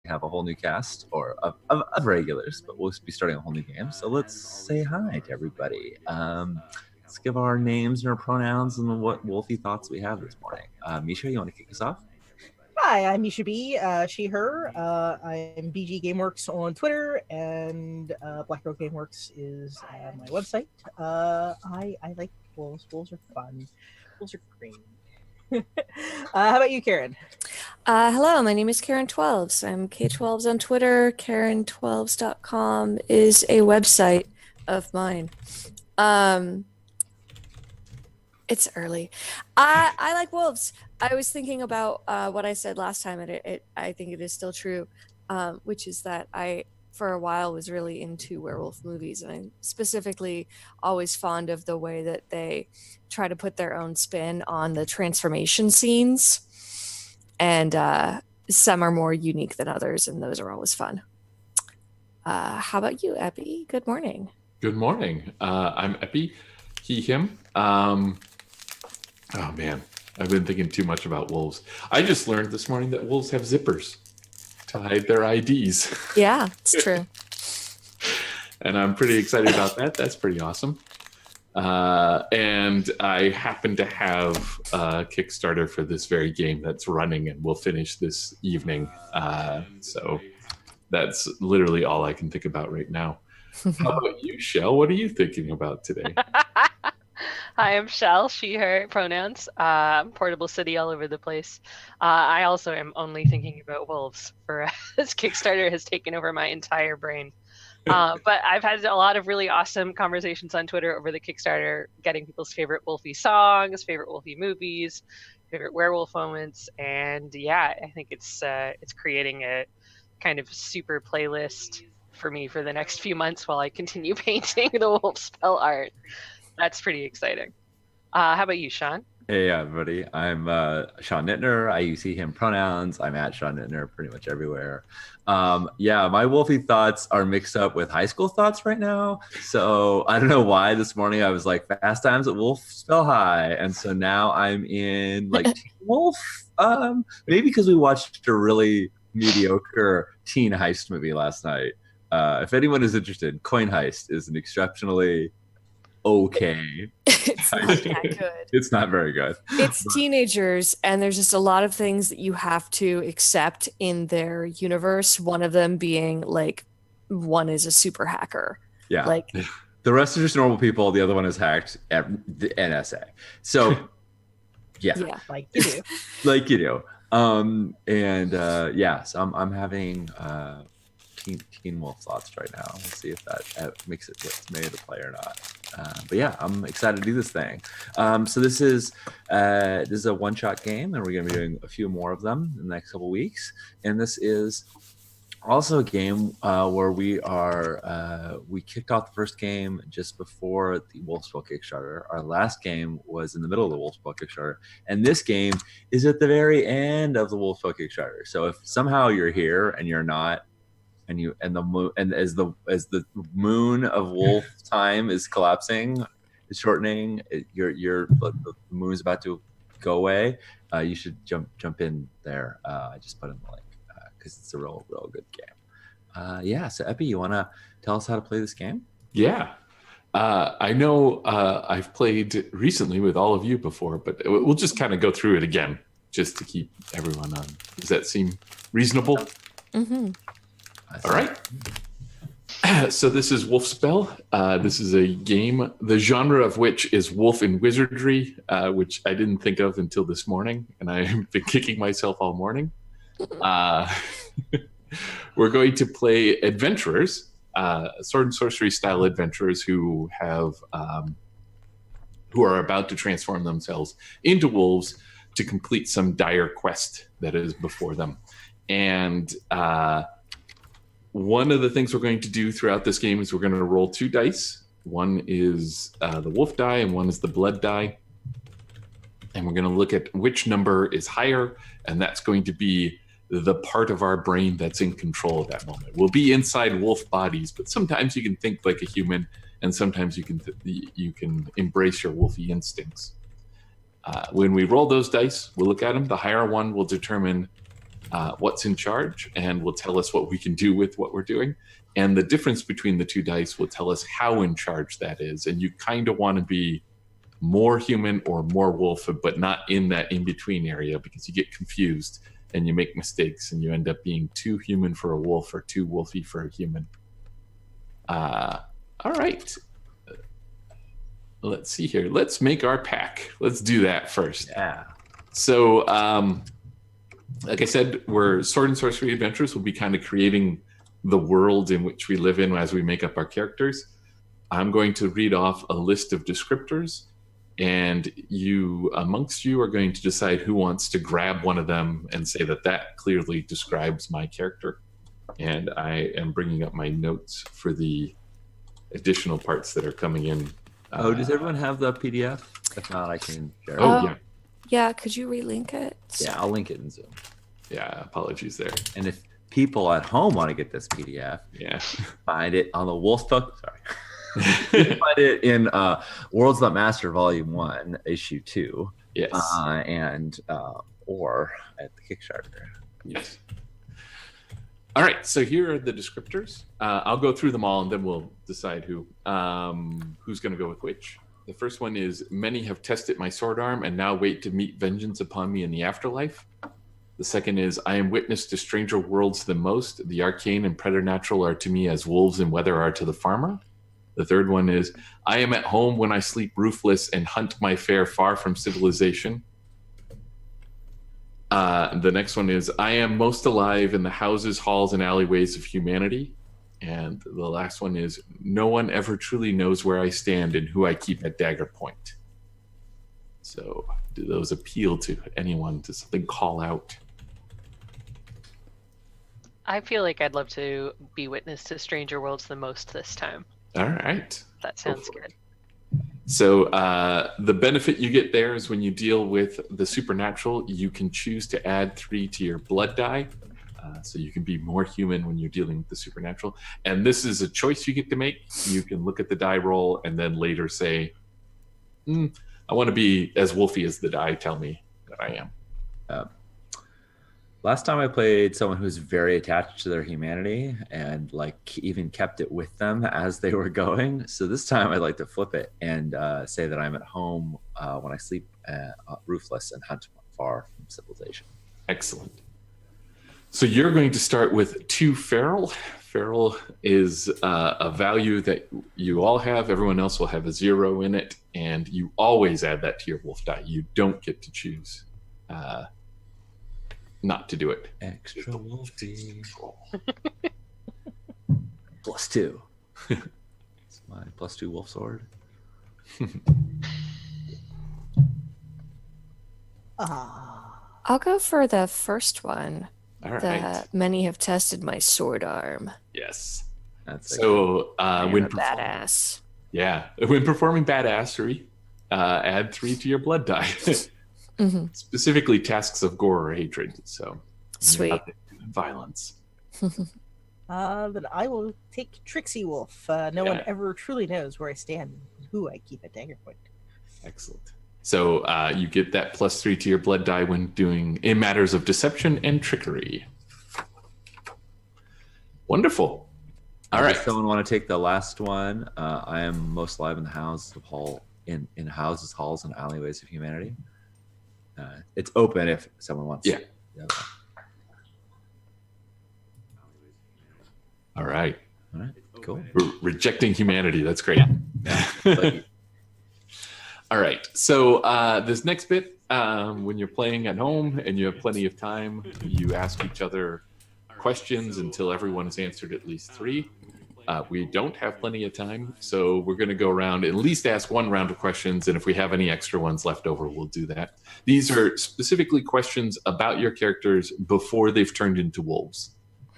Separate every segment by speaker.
Speaker 1: have a whole new cast of regulars, but we'll be starting a whole new game. So let's say hi to everybody. Let's give our names and our pronouns and what Wolfie thoughts we have this morning. Misha, you want to kick us off?
Speaker 2: Hi, I'm Misha B, she, her. I'm BG Gameworks on Twitter, and Black Girl Gameworks is my website. I like wolves. Wolves are fun. Wolves are great. How about you, Karen?
Speaker 3: Hello, my name is Karen 12s. I'm K12s on Twitter. Karen12s.com is a website of mine. It's early. I like wolves. I was thinking about what I said last time, and I think it is still true, which is that I, for a while, was really into werewolf movies, and I'm specifically always fond of the way that they try to put their own spin on the transformation scenes, and some are more unique than others, and those are always fun. How about you, Epi? Good morning.
Speaker 4: Good morning. I'm Epi, he, him. Oh man, I've been thinking too much about wolves. I just learned this morning that wolves have zippers to hide their IDs.
Speaker 3: Yeah, it's true.
Speaker 4: And I'm pretty excited about that. That's pretty awesome. And I happen to have a Kickstarter for this very game that's running and will finish this evening. So that's literally all I can think about right now. How about you, Shell? What are you thinking about today?
Speaker 5: Hi, I'm Shell, she, her pronouns. Portable city all over the place. I also am only thinking about wolves for this Kickstarter has taken over my entire brain. But I've had a lot of really awesome conversations on Twitter over the Kickstarter, getting people's favorite Wolfie songs, favorite Wolfie movies, favorite werewolf moments. And yeah, I think it's creating a kind of super playlist for me for the next few months while I continue painting the Wolfspell art. That's pretty exciting. How about you, Sean?
Speaker 1: Hey, everybody. I'm Sean Nittner. I use he, him pronouns. I'm at Sean Nittner pretty much everywhere. Yeah, my Wolfie thoughts are mixed up with high school thoughts right now. So I don't know why this morning I was like, Fast Times at Wolfspell High. And so now I'm in like Teen Wolf. Maybe because we watched a really mediocre teen heist movie last night. If anyone is interested, Coin Heist is an exceptionally okay.
Speaker 3: It's not that good.
Speaker 1: It's not very good.
Speaker 3: It's teenagers, and there's just a lot of things that you have to accept in their universe. One of them being like, one is a super hacker.
Speaker 1: Yeah.
Speaker 3: Like
Speaker 1: the rest are just normal people. The other one is hacked at the NSA. So yeah.
Speaker 2: Like you do.
Speaker 1: Like you do. Yeah, so I'm having Teen Wolf thoughts right now. Let's see if that makes it made to play or not. But yeah, I'm excited to do this thing. So this is a one-shot game, and we're going to be doing a few more of them in the next couple weeks. And this is also a game where we kicked off the first game just before the Wolfspell Kickstarter. Our last game was in the middle of the Wolfspell Kickstarter, and this game is at the very end of the Wolfspell Kickstarter. So if somehow you're here and you're not, and as the moon of wolf time is collapsing, it's shortening, the moon is about to go away, you should jump in there. I just put in the link because it's a real good game. Yeah, so Epi, you want to tell us how to play this game?
Speaker 4: Yeah. I know I've played recently with all of you before, but we'll just kind of go through it again just to keep everyone on. Does that seem reasonable?
Speaker 3: Mm-hmm.
Speaker 4: All right. So this is Wolfspell. This is a game, the genre of which is wolf and wizardry, which I didn't think of until this morning, and I've been kicking myself all morning. We're going to play adventurers, sword and sorcery style adventurers who are about to transform themselves into wolves to complete some dire quest that is before them. And one of the things we're going to do throughout this game is we're going to roll 2 dice. One is the wolf die and one is the blood die. And we're going to look at which number is higher, and that's going to be the part of our brain that's in control at that moment. We'll be inside wolf bodies, but sometimes you can think like a human, and sometimes you can embrace your wolfy instincts. When we roll those dice, we'll look at them. The higher one will determine what's in charge and will tell us what we can do with what we're doing. And the difference between the two dice will tell us how in charge that is. And you kind of want to be more human or more wolf, but not in that in-between area, because you get confused and you make mistakes and you end up being too human for a wolf or too wolfy for a human. All right. Let's see here. Let's make our pack. Let's do that first.
Speaker 1: Yeah.
Speaker 4: So, like I said, we're Sword and Sorcery Adventures. We'll be kind of creating the world in which we live in as we make up our characters. I'm going to read off a list of descriptors, and you, amongst you, are going to decide who wants to grab one of them and say that that clearly describes my character. And I am bringing up my notes for the additional parts that are coming in.
Speaker 1: Does everyone have the PDF? If not, I can share it.
Speaker 4: Oh, yeah.
Speaker 3: Yeah, could you relink it?
Speaker 1: Yeah, I'll link it in Zoom.
Speaker 4: Yeah, apologies there.
Speaker 1: And if people at home want to get this PDF,
Speaker 4: Yeah.
Speaker 1: find it on the Wolfspell. Sorry. You can find it in Worlds Not Master Volume 1, Issue 2.
Speaker 4: Yes.
Speaker 1: And or at the Kickstarter.
Speaker 4: Yes. All right, so here are the descriptors. I'll go through them all, and then we'll decide who's going to go with which. The first one is, many have tested my sword arm and now wait to meet vengeance upon me in the afterlife. The second is, I am witness to stranger worlds than most. The arcane and preternatural are to me as wolves and weather are to the farmer. The third one is, I am at home when I sleep roofless and hunt my fare far from civilization. The next one is, I am most alive in the houses, halls, and alleyways of humanity. And the last one is, no one ever truly knows where I stand and who I keep at dagger point. So do those appeal to anyone? Does something call out?
Speaker 5: I feel like I'd love to be witness to stranger worlds the most this time.
Speaker 4: All right.
Speaker 5: That sounds
Speaker 4: for it.
Speaker 5: good.
Speaker 4: So the benefit you get there is when you deal with the supernatural, you can choose to add 3 to your blood die. So you can be more human when you're dealing with the supernatural. And this is a choice you get to make. You can look at the die roll and then later say, I want to be as wolfy as the die tell me that I am.
Speaker 1: Last time I played someone who's very attached to their humanity and like even kept it with them as they were going. So this time I'd like to flip it and say that I'm at home when I sleep roofless and hunt far from civilization.
Speaker 4: Excellent. So you're going to start with 2 feral. Feral is a value that you all have. Everyone else will have a 0 in it, and you always add that to your wolf die. You don't get to choose not to do it.
Speaker 1: Extra wolfy. +2. It's my +2 wolf sword.
Speaker 3: I'll go for the first one.
Speaker 4: All right.
Speaker 3: That many have tested my sword arm.
Speaker 4: Yes.
Speaker 1: That's
Speaker 4: So when
Speaker 3: Badass.
Speaker 4: when performing badassery, add 3 to your blood die. Specifically tasks of gore or hatred. So
Speaker 3: Sweet.
Speaker 4: Violence.
Speaker 2: Then I will take Trixie Wolf. No one ever truly knows where I stand and who I keep at dagger point.
Speaker 4: Excellent. So you get that +3 to your blood die when doing in matters of deception and trickery. Wonderful. All right.
Speaker 1: Does someone want to take the last one? I am most alive in the houses of in houses, halls, and alleyways of humanity. It's open if someone wants.
Speaker 4: Yeah.
Speaker 1: To.
Speaker 4: All right.
Speaker 1: All right. Cool.
Speaker 4: Rejecting humanity. That's great. All right. So this next bit, when you're playing at home and you have plenty of time, you ask each other questions until everyone has answered at least 3. We don't have plenty of time, so we're going to go around and at least ask 1 round of questions, and if we have any extra ones left over, we'll do that. These are specifically questions about your characters before they've turned into wolves.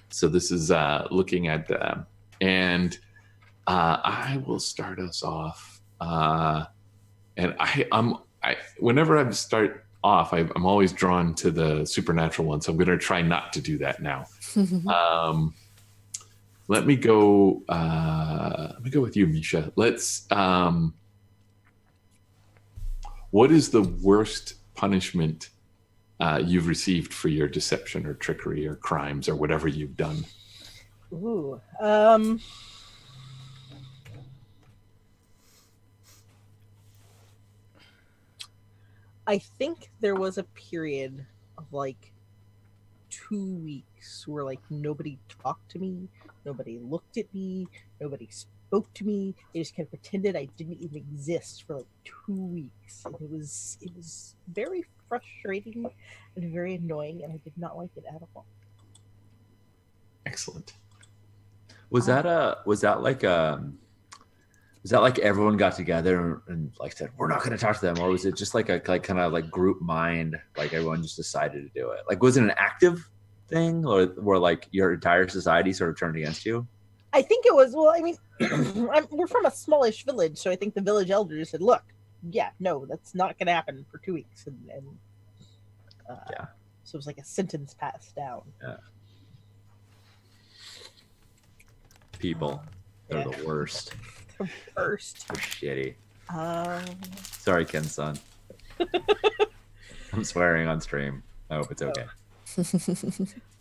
Speaker 4: So this is looking at them. And I will start us off. And whenever I start off, I'm always drawn to the supernatural one, so I'm going to try not to do that now. Let me go with you, Misha. Let's. What is the worst punishment you've received for your deception or trickery or crimes or whatever you've done.
Speaker 2: Ooh. I think there was a period of like 2 weeks where like nobody talked to me, nobody looked at me, nobody spoke to me. They just kind of pretended I didn't even exist for like 2 weeks, and it was very frustrating and very annoying, and I did not like it at all.
Speaker 4: Excellent.
Speaker 1: Was that like everyone got together and like said we're not going to talk to them, or was it just like a kind of like group mind, like everyone just decided to do it? Like, was it an active thing, or were like your entire society sort of turned against you?
Speaker 2: I think it was. Well, I mean, we're from a smallish village, so I think the village elders said, "Look, yeah, no, that's not going to happen for 2 weeks," and
Speaker 1: Yeah.
Speaker 2: So it was like a sentence passed down.
Speaker 1: Yeah. People, they're
Speaker 2: Yeah.
Speaker 1: the worst.
Speaker 2: The worst.
Speaker 1: They're shitty.
Speaker 2: Um,
Speaker 1: Sorry, Ken-san. I'm swearing on stream. I hope it's okay.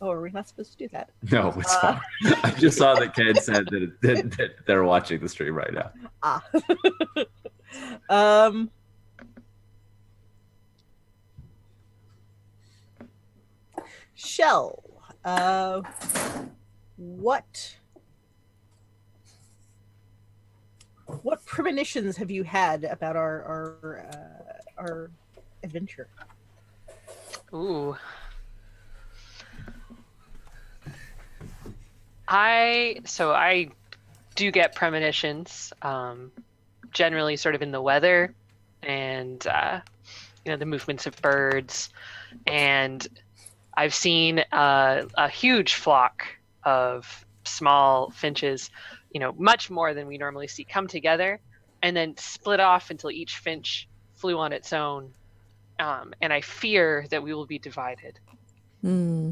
Speaker 2: oh, are we not supposed to do that?
Speaker 1: No, it's fine. I just saw that Ken said that they're watching the stream right now.
Speaker 2: Shell, what premonitions have you had about our adventure?
Speaker 5: Ooh. I do get premonitions, generally sort of in the weather and the movements of birds, and I've seen a huge flock of small finches, much more than we normally see, come together and then split off until each finch flew on its own, and I fear that we will be divided.
Speaker 3: Hmm.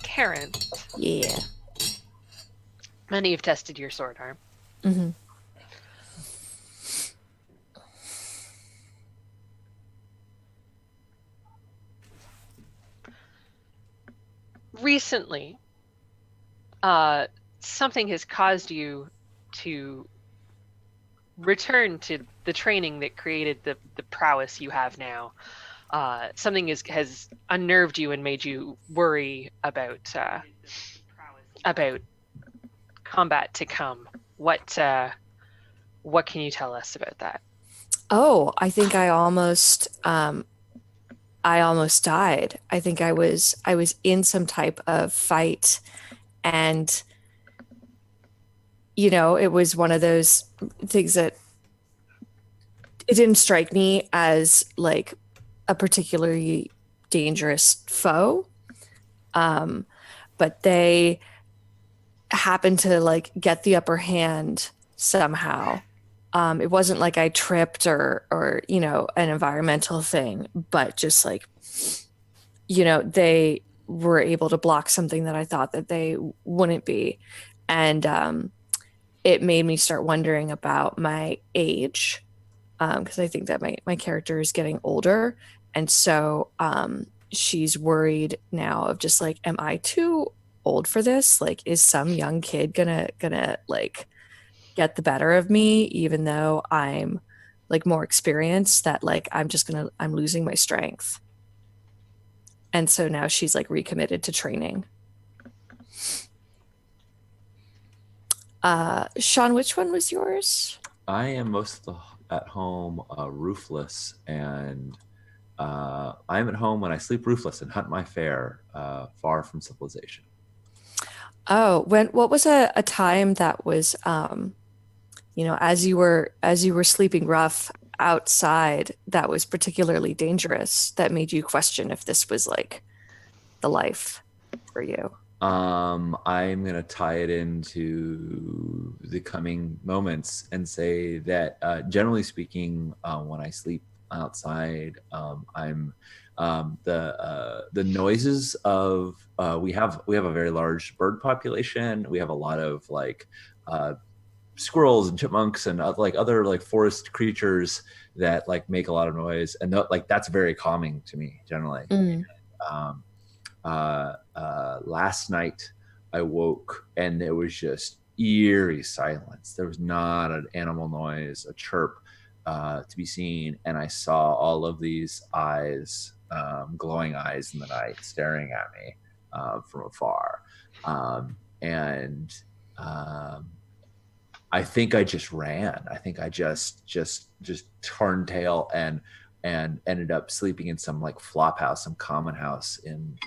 Speaker 5: Karen.
Speaker 3: Yeah.
Speaker 5: Many have tested your sword arm.
Speaker 3: Mm-hmm.
Speaker 5: Recently, something has caused you to return to the training that created the prowess you have now. Something has unnerved you and made you worry about combat to come. What can you tell us about that?
Speaker 3: Oh, I think I almost died. I think I was in some type of fight, and it was one of those things that it didn't strike me as like a particularly dangerous foe, but they happened to like get the upper hand somehow. It wasn't like I tripped or an environmental thing, but just like they were able to block something that I thought that they wouldn't be, and it made me start wondering about my age, because I think that my character is getting older. And so she's worried now of just like, am I too old for this? Like, is some young kid gonna like get the better of me, even though I'm like more experienced, that like I'm losing my strength. And so now she's like recommitted to training. Sean, which one was yours?
Speaker 1: I am most at home roofless, and I am at home when I sleep roofless and hunt my fare, far from civilization.
Speaker 3: Oh, what was a time that was as you were sleeping rough outside, that was particularly dangerous, that made you question if this was like the life for you?
Speaker 1: I'm gonna tie it into the coming moments and say that generally speaking, when I sleep outside, I'm the noises of we have a very large bird population. We have a lot of like squirrels and chipmunks and like other like forest creatures that like make a lot of noise, and like that's very calming to me generally. Um, last night I woke and it was just eerie silence. There was not an animal noise, a chirp to be seen, and I saw all of these eyes, glowing eyes in the night, staring at me from afar, and I think I just ran. I think I just turned tail and ended up sleeping in some like flop house, some common house in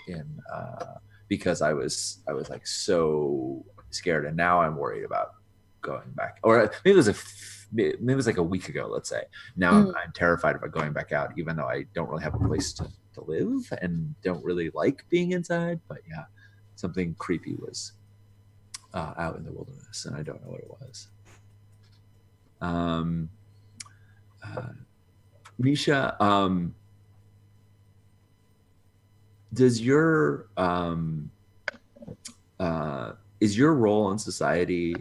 Speaker 1: because I was like so scared, and now I'm worried about going back. Or maybe it was like a week ago, let's say. Now I'm terrified about going back out, even though I don't really have a place to live and don't really like being inside. But yeah, something creepy was out in the wilderness, and I don't know what it was. Misha, does your is your role in society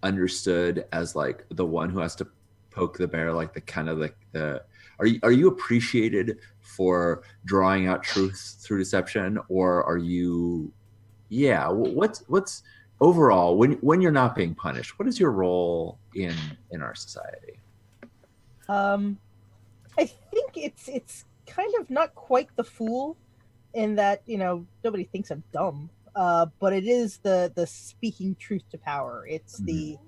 Speaker 1: understood as like the one who has to poke the bear, like the kind of like the are you appreciated for drawing out truth through deception, or are you what's overall when you're not being punished, what is your role in our society?
Speaker 2: I think it's kind of not quite the fool in that, you know, nobody thinks I'm dumb, but it is the speaking truth to power. It's the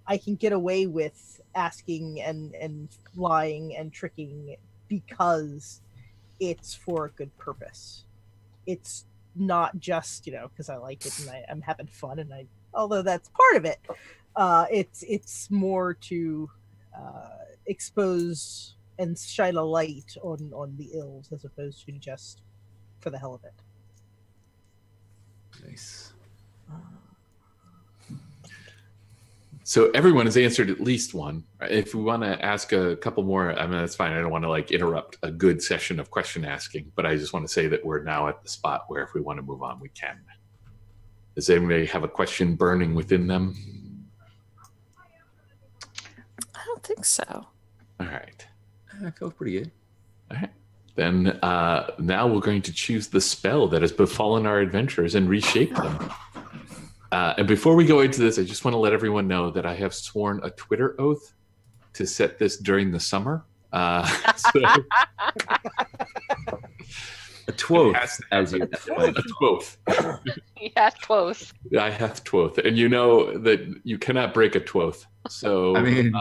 Speaker 2: I can get away with asking and lying and tricking because it's for a good purpose. It's not just, you know, because I like it and I'm having fun, and although that's part of it, it's more to expose and shine a light on the ills as opposed to just for the hell of it.
Speaker 1: Nice.
Speaker 4: So everyone has answered at least one. If we want to ask a couple more, I mean, that's fine. I don't want to like interrupt a good session of question asking, but I just want to say that we're now at the spot where if we want to move on, we can. Does anybody have a question burning within them?
Speaker 3: I don't think so.
Speaker 4: All right.
Speaker 1: I feel pretty good.
Speaker 4: All right. Then now we're going to choose the spell that has befallen our adventurers and reshape them. And before we go into this, I just want to let everyone know that I have sworn a Twitter oath to set this during the summer.
Speaker 1: A twoth, as you
Speaker 4: a twoth.
Speaker 5: He has twoth.
Speaker 4: I have twoth, and you know that you cannot break a twoth. So
Speaker 1: I mean,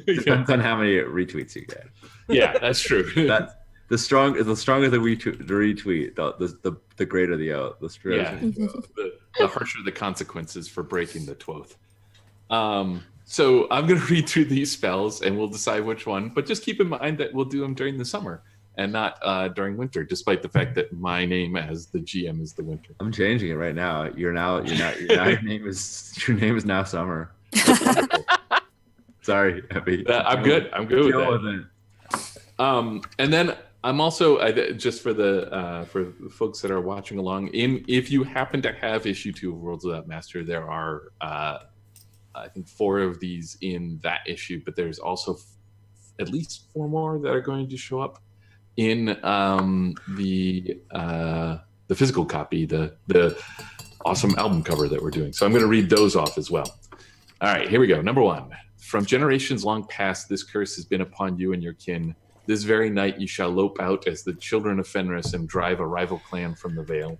Speaker 1: depends on how many retweets you get.
Speaker 4: Yeah, that's true.
Speaker 1: That's the stronger the retweet, the greater the oath. The stronger.
Speaker 4: Yeah, the harsher the consequences for breaking the twoth. So I'm going to read through these spells, and we'll decide which one. But just keep in mind that we'll do them during the summer and not during winter, despite the fact that my name as the GM is the winter.
Speaker 1: I'm changing it right now. Your name is now Summer. Sorry, Abby.
Speaker 4: I'm good with that. And then I'm also just for the folks that are watching along. If you happen to have issue 2 of Worlds Without Master, there are I think 4 of these in that issue, but there's also at least 4 more that are going to show up in the physical copy, the awesome album cover that we're doing. So I'm going to read those off as well. All right, here we go. Number 1. From generations long past, this curse has been upon you and your kin. This very night you shall lope out as the children of Fenris and drive a rival clan from the Vale.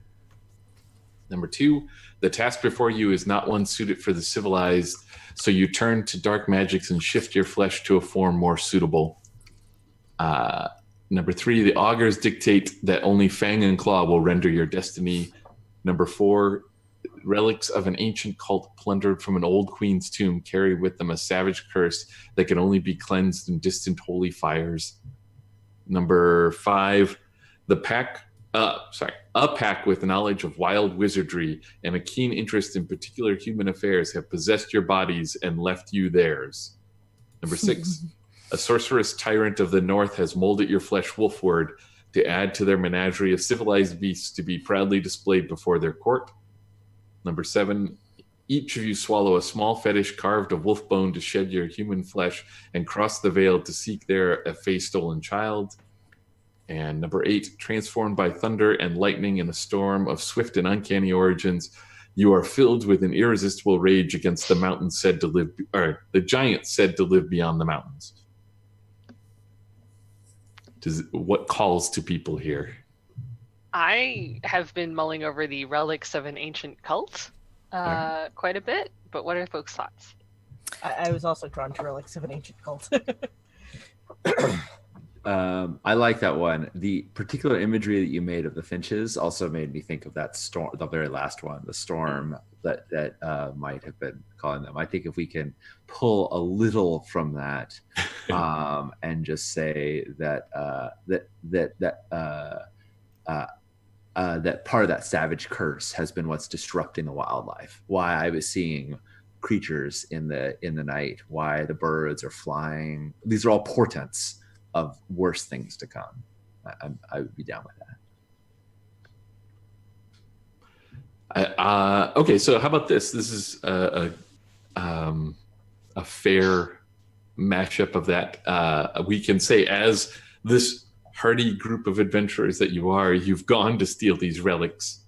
Speaker 4: Number 2, the task before you is not one suited for the civilized, so you turn to dark magics and shift your flesh to a form more suitable. Number 3, the augurs dictate that only Fang and Claw will render your destiny. Number 4, relics of an ancient cult plundered from an old queen's tomb carry with them a savage curse that can only be cleansed in distant holy fires. Number 5, a pack with knowledge of wild wizardry and a keen interest in particular human affairs have possessed your bodies and left you theirs. Number 6, a sorceress tyrant of the north has molded your flesh wolfward to add to their menagerie of civilized beasts to be proudly displayed before their court. Number 7, each of you swallow a small fetish carved of wolf bone to shed your human flesh and cross the veil to seek there a fae-stolen child. And number 8, transformed by thunder and lightning in a storm of swift and uncanny origins, you are filled with an irresistible rage against the mountains said to live, or the giants said to live beyond the mountains. What calls to people here?
Speaker 5: I have been mulling over the relics of an ancient cult quite a bit, but what are folks' thoughts?
Speaker 2: I was also drawn to relics of an ancient cult.
Speaker 1: I like that one. The particular imagery that you made of the finches also made me think of that storm, the very last one, the storm that might have been calling them. I think if we can pull a little from that, and just say that that part of that savage curse has been what's disrupting the wildlife. Why I was seeing creatures in the night. Why the birds are flying. These are all portents of worse things to come. I would be down with that.
Speaker 4: Okay, so how about this? This is a fair mashup of that. We can say, as this hardy group of adventurers that you are, you've gone to steal these relics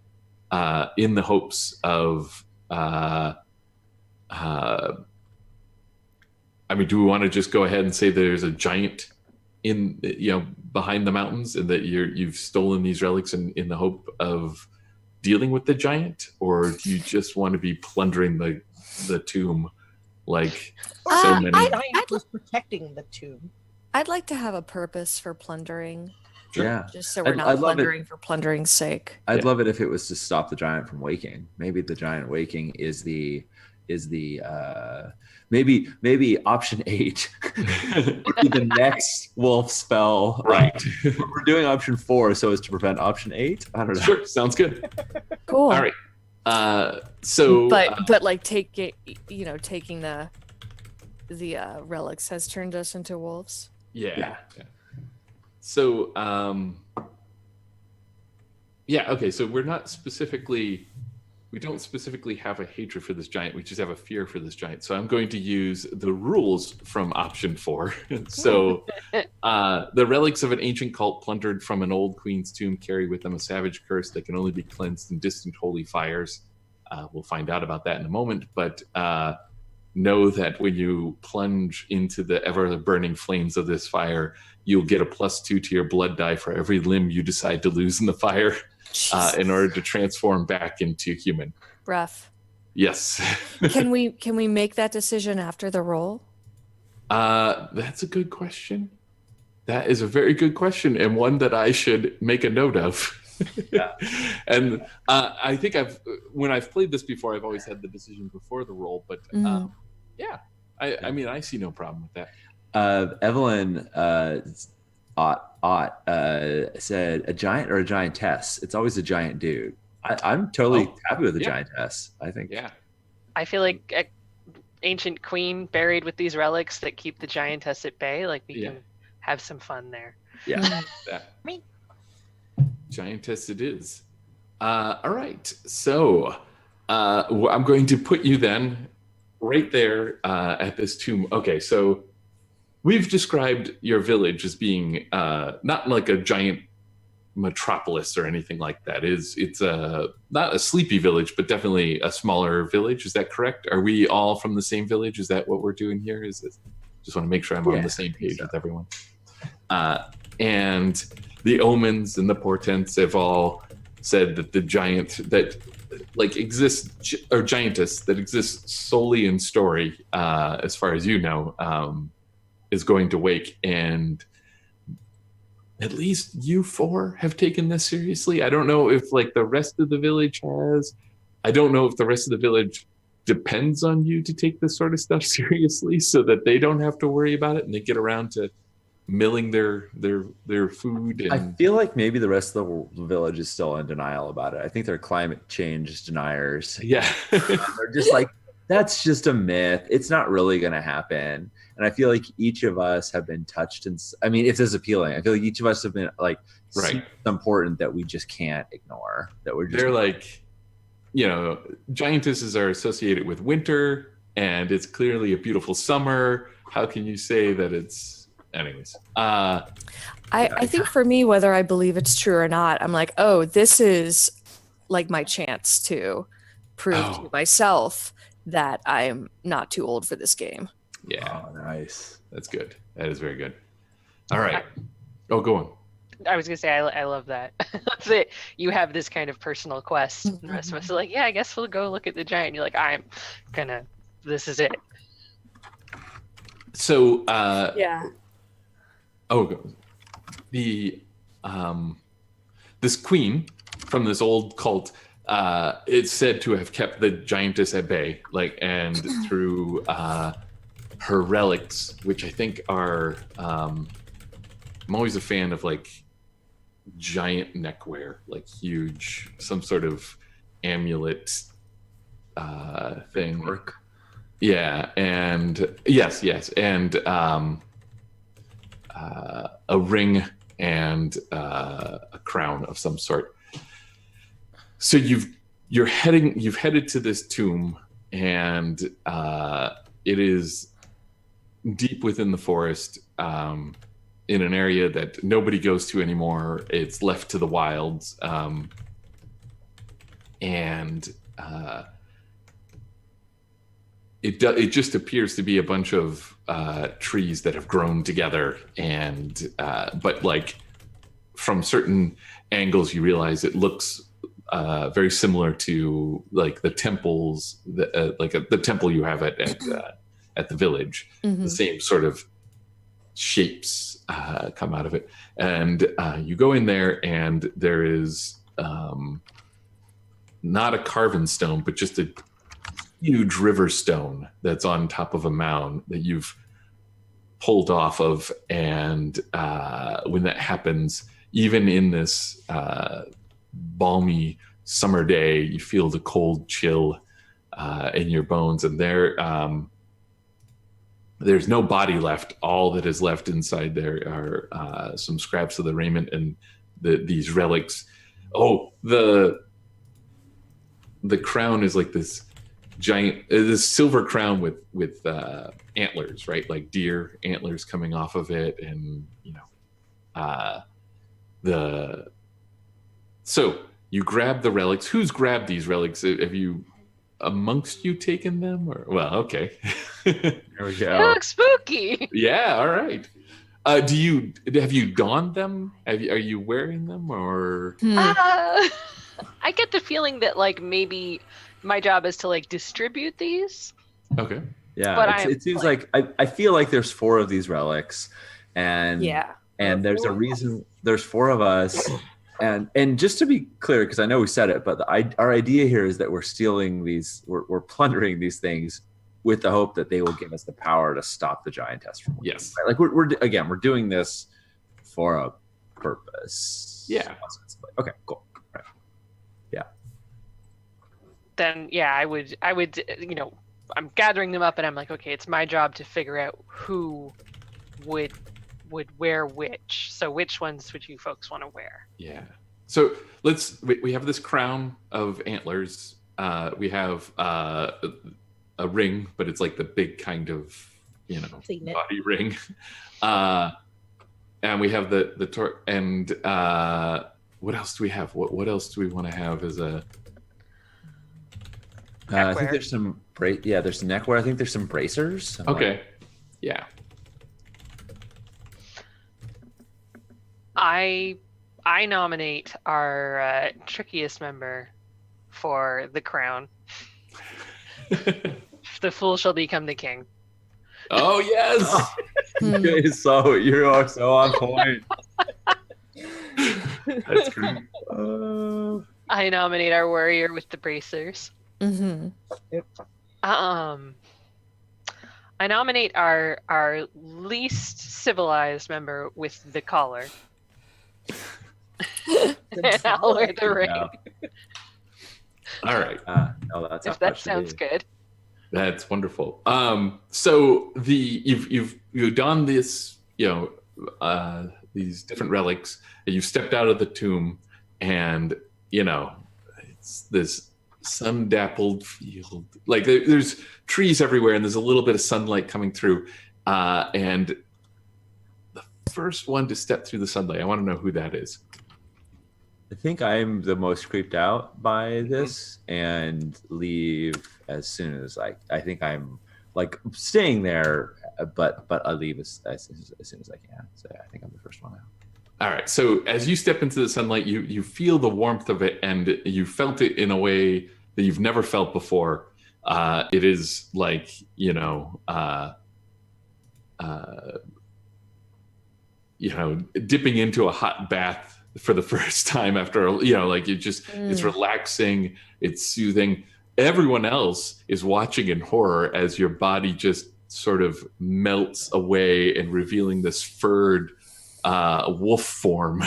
Speaker 4: in the hopes of. I mean, do we want to just go ahead and say there's a giant behind the mountains, and that you've stolen these relics in the hope of dealing with the giant, or do you just want to be plundering the tomb like so many?
Speaker 2: The giant was protecting the tomb.
Speaker 3: I'd like to have a purpose for plundering.
Speaker 1: Sure. Yeah,
Speaker 3: just so we're not plundering for plundering's sake.
Speaker 1: I'd love it if it was to stop the giant from waking. Maybe the giant waking is the maybe option 8 would be the next Wolfspell.
Speaker 4: Right.
Speaker 1: We're doing option 4 so as to prevent option 8. I don't know.
Speaker 4: Sure, sounds good.
Speaker 3: Cool.
Speaker 4: All right.
Speaker 3: But like taking the relics has turned us into wolves.
Speaker 4: Yeah. So okay, so we don't specifically have a hatred for this giant, we just have a fear for this giant. So I'm going to use the rules from option 4. So the relics of an ancient cult plundered from an old queen's tomb carry with them a savage curse that can only be cleansed in distant holy fires. We'll find out about that in a moment, but know that when you plunge into the ever-burning flames of this fire, you'll get a +2 to your blood die for every limb you decide to lose in the fire. In order to transform back into human.
Speaker 3: Rough.
Speaker 4: Yes.
Speaker 3: Can we make that decision after the roll?
Speaker 4: That's a good question. That is a very good question, and one that I should make a note of. Yeah. And I think when I've played this before, I've always had the decision before the roll, but I mean, I see no problem with that.
Speaker 1: Evelyn said a giant or a giantess. It's always a giant dude. I'm totally happy with the giantess. I think.
Speaker 5: Yeah. I feel like an ancient queen buried with these relics that keep the giantess at bay. Like we can have some fun there.
Speaker 1: Yeah.
Speaker 2: Me.
Speaker 4: Giantess it is. All right. So I'm going to put you then right there at this tomb. Okay. So we've described your village as being not like a giant metropolis or anything like that. It's not a sleepy village, but definitely a smaller village. Is that correct? Are we all from the same village? Is that what we're doing here? Just want to make sure I'm on the same page with everyone. And the omens and the portents have all said that the giant that exists, or giantess that exists solely in story, as far as you know, is going to wake, and at least you 4 have taken this seriously. I don't know if the rest of the village has. I don't know if the rest of the village depends on you to take this sort of stuff seriously so that they don't have to worry about it and they get around to milling their food. And
Speaker 1: I feel like maybe the rest of the village is still in denial about it. I think they're climate change deniers.
Speaker 4: Yeah.
Speaker 1: They're just like, that's just a myth. It's not really going to happen. And I feel like each of us have been touched. And I mean, if this is appealing, I feel like each of us have been
Speaker 4: right.
Speaker 1: important that we just can't ignore. That we're just
Speaker 4: giantesses are associated with winter, and it's clearly a beautiful summer. How can you say that it's, anyways?
Speaker 3: I think for me, whether I believe it's true or not, I'm like, oh, this is like my chance to prove to myself that I'm not too old for this game.
Speaker 4: Yeah,
Speaker 1: Oh, nice.
Speaker 4: that's good. That is very good. All right. Oh, go on.
Speaker 5: I was gonna say I love that. That you have this kind of personal quest. And the rest of us are like, yeah, I guess we'll go look at the giant. And you're like, this is it.
Speaker 4: So,
Speaker 3: Yeah.
Speaker 4: the this queen from this old cult, it's said to have kept the giantess at bay, and through her relics, which I think are. I'm always a fan of giant neckwear, huge, some sort of amulet thing.
Speaker 1: Work.
Speaker 4: Yeah, and yes, and a ring and a crown of some sort. So you've headed to this tomb, and it is deep within the forest, in an area that nobody goes to anymore. It's left to the wilds, and it just appears to be a bunch of trees that have grown together, and but from certain angles you realize it looks very similar to the temples the temple you have at the village.
Speaker 3: Mm-hmm.
Speaker 4: The same sort of shapes come out of it, and you go in there, and there is not a carven stone, but just a huge river stone that's on top of a mound that you've pulled off of. And when that happens, even in this balmy summer day, you feel the cold chill in your bones, and there's no body left. All that is left inside there are some scraps of the raiment and these relics. Oh, the crown is this giant, this silver crown with antlers, right? Deer antlers coming off of it, and so you grab the relics. Who's grabbed these relics? Have you amongst you taken them, or okay?
Speaker 1: There we
Speaker 5: It
Speaker 1: go.
Speaker 5: looks spooky.
Speaker 4: Yeah, all right. Have you donned them? Are you wearing them, or?
Speaker 5: I get the feeling that maybe my job is to distribute these.
Speaker 4: Okay.
Speaker 1: Yeah,
Speaker 5: But
Speaker 1: it seems I feel like there's 4 of these relics, and
Speaker 3: Yeah.
Speaker 1: and there's a reason. There's 4 of us, and just to be clear, because I know we said it, but our idea here is that we're stealing these, we're plundering these things with the hope that they will give us the power to stop the giantess from winning.
Speaker 4: Yes.
Speaker 1: Right? We're doing this for a purpose.
Speaker 4: Yeah.
Speaker 1: Okay. Cool. Right. Yeah.
Speaker 5: Then yeah, I would I'm gathering them up, and I'm like, okay, it's my job to figure out who would wear which. So which ones would you folks want to wear?
Speaker 4: Yeah. So we have this crown of antlers. We have a ring, but it's the big kind of
Speaker 2: Signet.
Speaker 4: body ring. And we have the and what else do we have? What else do we want to have as a?
Speaker 1: I think there's some there's neckwear. I think there's some bracers.
Speaker 4: Okay. Yeah.
Speaker 5: I nominate our trickiest member for the crown. The fool shall become the king.
Speaker 4: Oh yes.
Speaker 1: You are so on point.
Speaker 4: That's great.
Speaker 5: I nominate our warrior with the bracers.
Speaker 3: Mm-hmm.
Speaker 5: I nominate our least civilized member with the collar. And I'll wear the ring.
Speaker 1: Yeah.
Speaker 4: All right.
Speaker 1: No, that's
Speaker 5: If that sounds good.
Speaker 4: That's wonderful. So you've done this, these different relics, and you've stepped out of the tomb, and it's this sun-dappled field. Like there's trees everywhere, and there's a little bit of sunlight coming through. And the first one to step through the sunlight, I want to know who that is.
Speaker 1: I think I'm the most creeped out by this and leave as soon as I think I'm like staying there, but I leave as soon as I can. So I think I'm the first one out.
Speaker 4: All right. So as you step into the sunlight, you feel the warmth of it, and you felt it in a way that you've never felt before. It is like, dipping into a hot bath for the first time after, like it's relaxing, it's soothing. Everyone else is watching in horror as your body just sort of melts away and revealing this furred wolf form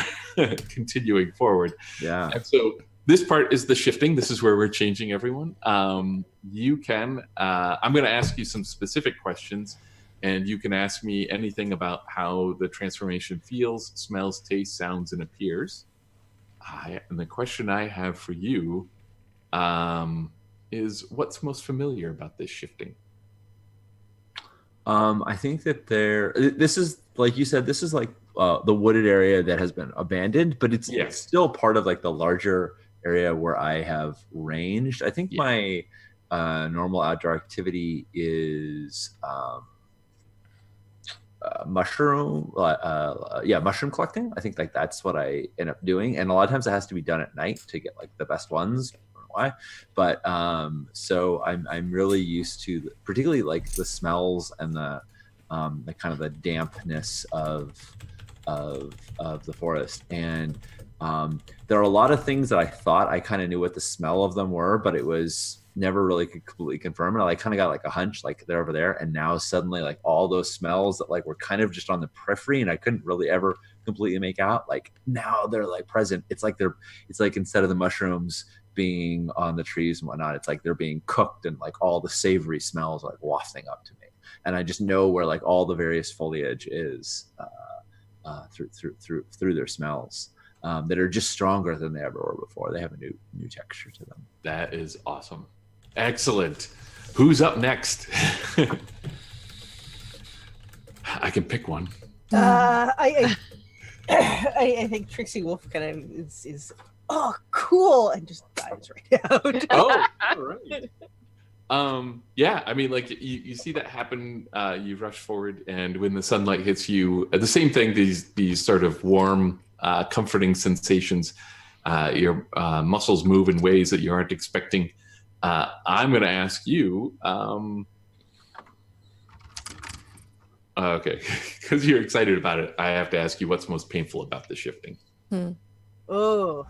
Speaker 4: continuing forward.
Speaker 1: Yeah.
Speaker 4: And so this part is the shifting. This is where we're changing everyone. You can, I'm going to ask you some specific questions, and you can ask me anything about how the transformation feels, smells, tastes, sounds, and appears. And the question I have for you is, what's most familiar about this shifting?
Speaker 1: I think that this is, like you said, this is like the wooded area that has been abandoned, but it's still part of like the larger area where I have ranged. I think my normal outdoor activity is mushroom collecting. I think like that's what I end up doing, and a lot of times it has to be done at night to get like the best ones. I don't know why, but so I'm really used to particularly like the smells and the kind of the dampness of the forest. And there are a lot of things that I thought I kind of knew what the smell of them were, but it was never really could completely confirm it. I kind of got like a hunch, like they're over there, and now suddenly like all those smells that like were kind of just on the periphery and I couldn't really ever completely make out, like now they're like present. It's like instead of the mushrooms being on the trees and whatnot, it's like they're being cooked, and like all the savory smells are like wafting up to me, and I just know where like all the various foliage is through their smells. That are just stronger than they ever were before. They have a new texture to them.
Speaker 4: That is awesome. Excellent. Who's up next? I can pick one.
Speaker 2: I think Trixie Wolf kind of is cool, and just dies right out.
Speaker 4: Oh, all right. Yeah, I mean, like you see that happen. You rush forward, and when the sunlight hits you, the same thing. These sort of warm, comforting sensations. Your muscles move in ways that you aren't expecting. I'm going to ask you. Okay, because you're excited about it, I have to ask you what's most painful about the shifting.
Speaker 2: Oh,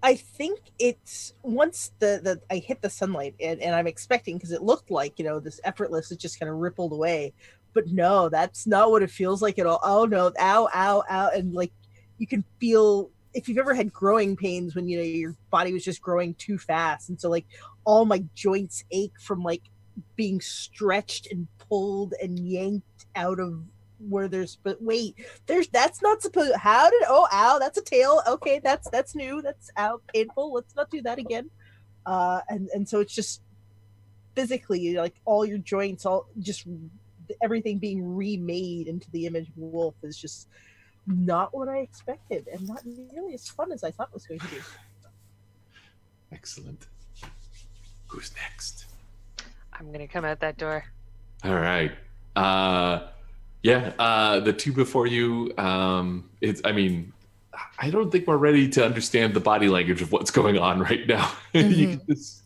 Speaker 2: I think it's once the I hit the sunlight, and I'm expecting, because it looked like, this effortless, it just kind of rippled away, but no, that's not what it feels like at all. Oh no, ow, ow, ow, and like you can feel, if you've ever had growing pains when your body was just growing too fast, and so like all my joints ache from like being stretched and pulled and yanked out of where that's not supposed, ow, that's a tail, okay, that's new, that's out, painful, let's not do that again. And so it's just physically like all your joints, all just everything being remade into the image of wolf is just not what I expected, and not nearly as fun as I thought it was going to be.
Speaker 4: Excellent. Who's next?
Speaker 5: I'm gonna come out that door.
Speaker 4: All right. The two before you. I don't think we're ready to understand the body language of what's going on right now.
Speaker 3: Mm-hmm.
Speaker 4: You can just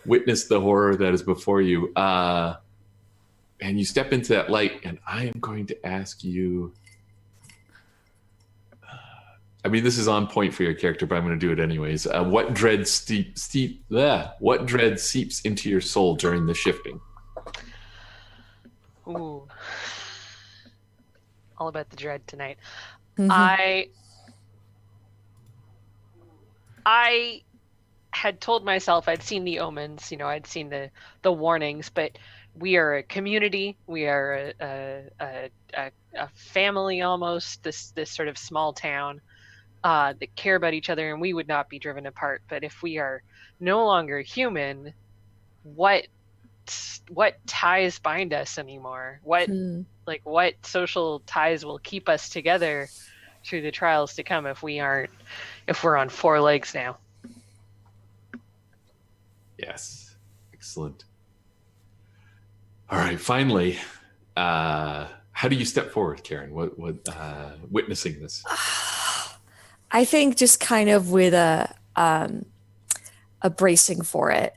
Speaker 4: witness the horror that is before you. And you step into that light, and I am going to ask you. This is on point for your character, but I'm going to do it anyways. What dread what dread seeps into your soul during the shifting?
Speaker 5: Ooh. All about the dread tonight.
Speaker 3: Mm-hmm.
Speaker 5: I had told myself I'd seen the omens, I'd seen the warnings, but we are a community. We are a family almost. This sort of small town that care about each other, and we would not be driven apart. But if we are no longer human, what ties bind us anymore? What social ties will keep us together through the trials to come if we're on four legs now?
Speaker 4: Yes. Excellent. All right. Finally, how do you step forward, Karen? What witnessing this?
Speaker 3: I think just kind of with a bracing for it.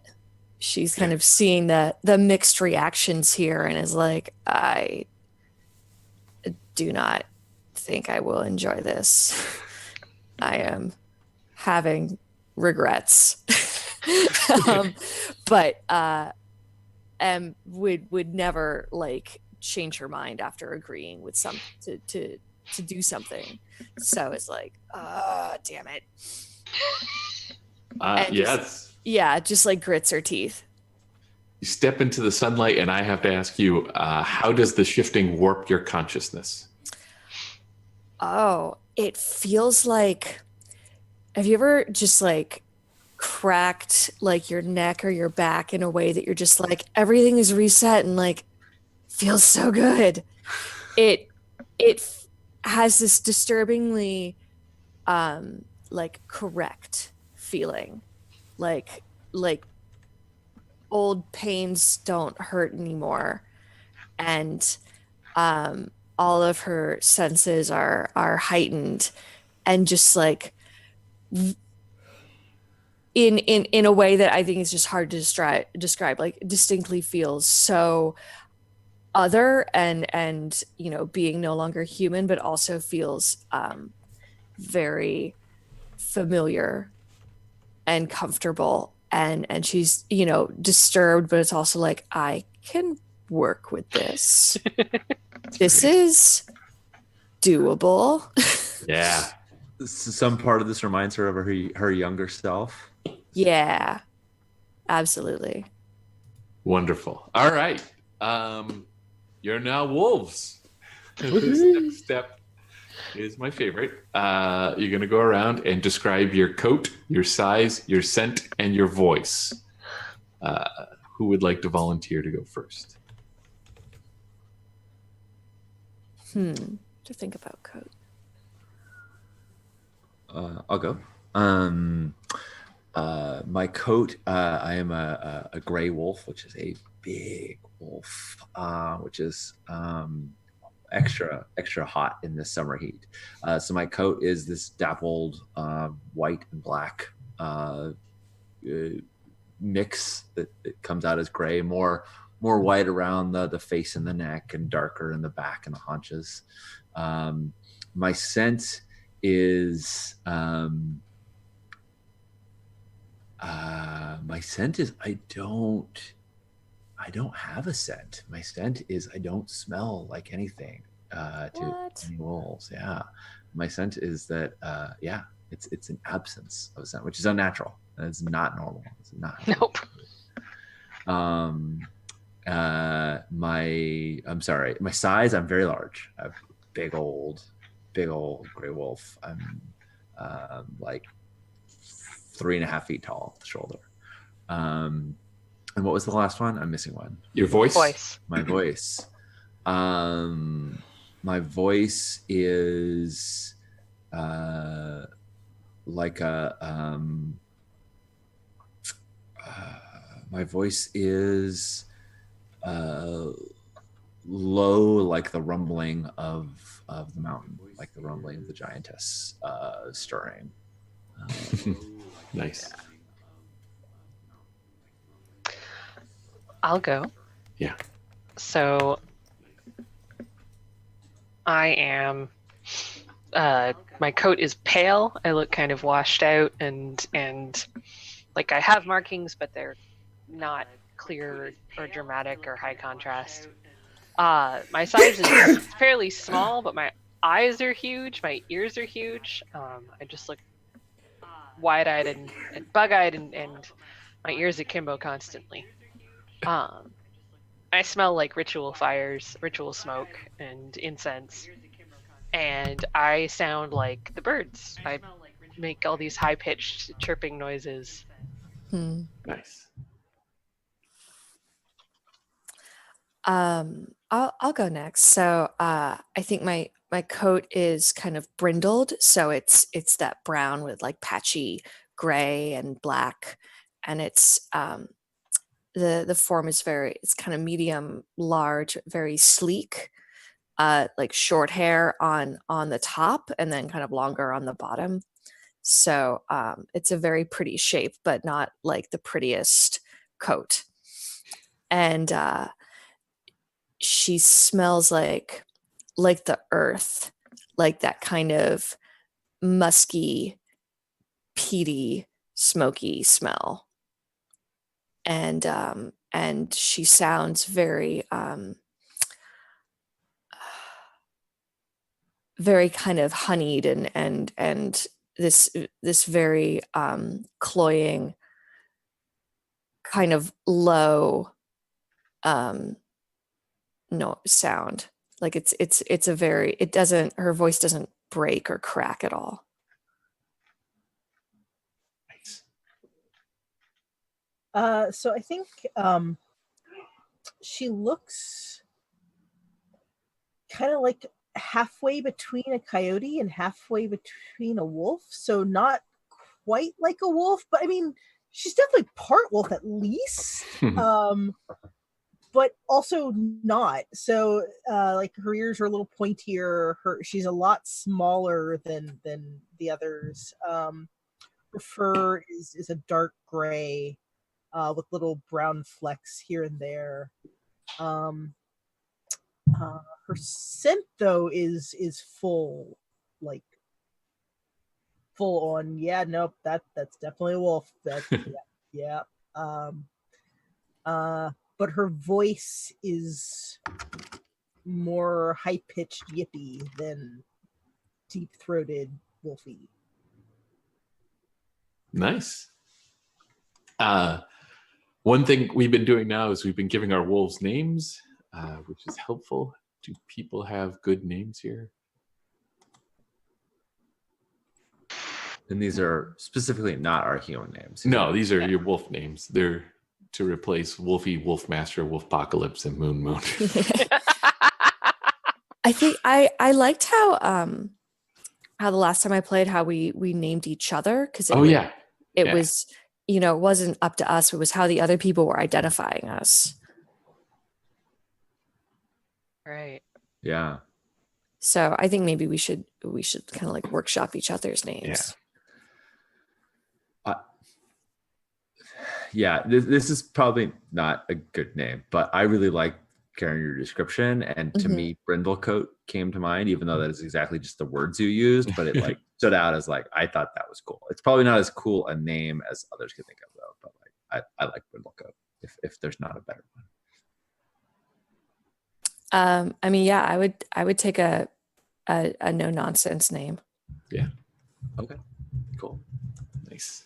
Speaker 3: She's kind of seeing the mixed reactions here and is like, I do not think I will enjoy this. I am having regrets. But would never like change her mind after agreeing with some to do something. So it's like, damn it.
Speaker 4: Yes.
Speaker 3: Just like grits her teeth.
Speaker 4: You step into the sunlight, and I have to ask you, how does the shifting warp your consciousness?
Speaker 3: Oh, it feels like, have you ever just like cracked like your neck or your back in a way that you're just like, everything is reset and like feels so good? It has this disturbingly like correct feeling, like old pains don't hurt anymore, and all of her senses are heightened, and just like in a way that I think is just hard to describe, like distinctly feels so other and being no longer human, but also feels very familiar and comfortable, and she's disturbed, but it's also like, I can work with this. This is doable.
Speaker 4: Yeah.
Speaker 1: Some part of this reminds her of her younger self.
Speaker 3: Yeah, absolutely.
Speaker 4: Wonderful. All right. You're now wolves. This next step is my favorite. You're going to go around and describe your coat, your size, your scent, and your voice. Who would like to volunteer to go first?
Speaker 3: To think about coat.
Speaker 1: I'll go. My coat, I am a gray wolf, which is a big wolf, which is extra hot in the summer heat. So my coat is this dappled white and black mix that comes out as gray, more white around the face and the neck, and darker in the back and the haunches. My scent is I don't have a scent. My scent is I don't smell like anything to any wolves. Yeah. My scent is that it's an absence of a scent, which is unnatural. And it's not normal. It's not.
Speaker 5: Nope.
Speaker 1: My size, I'm very large. I have big old gray wolf. I'm like 3.5 feet tall at the shoulder. And what was the last one? I'm missing one.
Speaker 4: Your voice?
Speaker 1: My voice. My voice is like a my voice is low, like the rumbling of the mountain, like the rumbling of the giantess stirring.
Speaker 4: Nice.
Speaker 5: Yeah. I'll go.
Speaker 4: Yeah.
Speaker 5: So I am my coat is pale. I look kind of washed out and like I have markings, but they're not clear or dramatic or high contrast. My size is fairly small, but my eyes are huge. My ears are huge. I just look wide-eyed and bug-eyed, and my ears akimbo constantly. I smell like ritual fires, ritual smoke, and incense. And I sound like the birds. I make all these high-pitched chirping noises.
Speaker 4: Nice.
Speaker 3: I'll go next. So I think my coat is kind of brindled, so it's that brown with like patchy gray and black, and it's the form is it's kind of medium large, very sleek, like short hair on the top and then kind of longer on the bottom. So it's a very pretty shape, but not like the prettiest coat. And she smells like the earth, like that kind of musky, peaty, smoky smell. And she sounds very very kind of honeyed and this very cloying kind of low no sound. Like it's a very, it doesn't, her voice doesn't break or crack at all.
Speaker 4: Nice.
Speaker 2: So I think she looks kind of like halfway between a coyote and halfway between a wolf. So not quite like a wolf, but I mean, she's definitely part wolf at least. But also not. So like her ears are a little pointier. She's a lot smaller than the others. Her fur is a dark gray with little brown flecks here and there. Her scent though is full, like full on. Yeah, nope, that's definitely a wolf. That's yeah. But her voice is more high-pitched yippy than deep-throated wolfy.
Speaker 4: Nice. One thing we've been doing now is we've been giving our wolves names, which is helpful. Do people have good names here?
Speaker 1: And these are specifically not our human names.
Speaker 4: No, these are your wolf names. They're to replace Wolfie, Wolfmaster, Wolfpocalypse, and Moon Moon.
Speaker 3: I think I liked how the last time I played, how we named each other, because it was, you know, it wasn't up to us, it was how the other people were identifying us.
Speaker 5: Right.
Speaker 1: Yeah.
Speaker 3: So I think maybe we should kind of like workshop each other's names.
Speaker 1: Yeah, this is probably not a good name, but I really like hearing your description. And to me, Brindlecoat came to mind, even though that is exactly just the words you used, but it like stood out as like, I thought that was cool. It's probably not as cool a name as others could think of though, but like I like Brindlecoat if there's not a better one.
Speaker 3: I mean, yeah, I would take a no nonsense name.
Speaker 4: Yeah.
Speaker 1: Okay. Cool.
Speaker 4: Nice.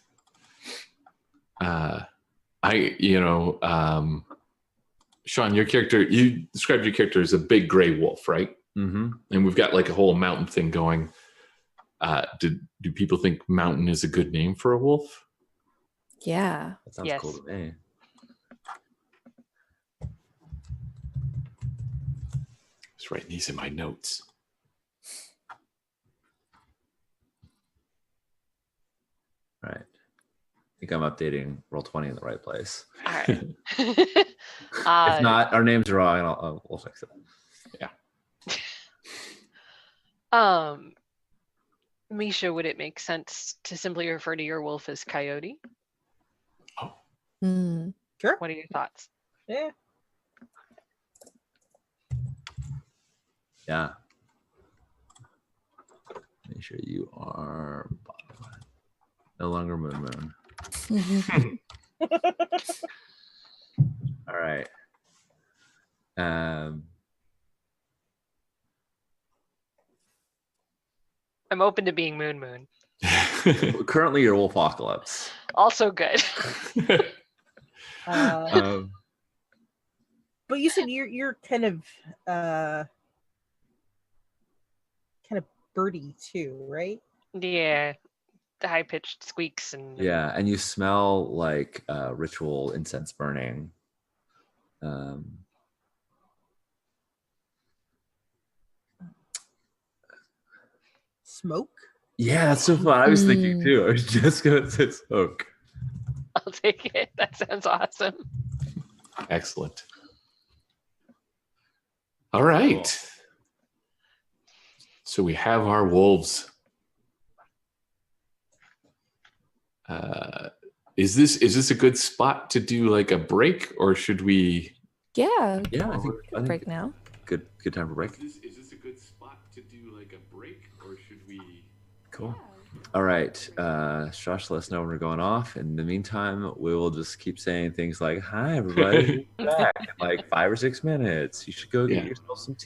Speaker 4: Sean, your character, you described your character as a big gray wolf, right?
Speaker 1: Mm-hmm.
Speaker 4: And we've got like a whole mountain thing going. Do people think mountain is a good name for a wolf?
Speaker 3: Yeah.
Speaker 1: That sounds cool to me.
Speaker 4: Just writing these in my notes.
Speaker 1: Right. I think I'm updating Roll20 in the right place.
Speaker 5: All right.
Speaker 1: If not, our names are wrong, and we'll fix it.
Speaker 4: Yeah.
Speaker 5: Misha, would it make sense to simply refer to your wolf as Coyote?
Speaker 4: Oh.
Speaker 2: Sure.
Speaker 5: What are your thoughts?
Speaker 2: Yeah.
Speaker 1: Yeah. Make sure you are no longer Moon. All right.
Speaker 5: I'm open to being Moon.
Speaker 1: Currently, you're Wolfocalypse.
Speaker 5: Also good.
Speaker 2: But you said you're kind of birdy too, right?
Speaker 5: Yeah, the high pitched squeaks and
Speaker 1: Yeah, and you smell like ritual incense burning.
Speaker 2: Smoke.
Speaker 1: Yeah, that's so fun. I was thinking too. I was just gonna say smoke.
Speaker 5: I'll take it. That sounds awesome.
Speaker 4: Excellent. All right. So we have our wolves. Is this a good spot to do like a break, or should we?
Speaker 3: Yeah.
Speaker 1: Yeah, I think
Speaker 3: Break now.
Speaker 1: good time for break.
Speaker 4: Is this a good spot to do like a break, or should we?
Speaker 1: Cool. All right, Josh, let us know when we're going off. In the meantime, we will just keep saying things like, "Hi, everybody, we'll be back in like 5 or 6 minutes. You should go get yourself some tea."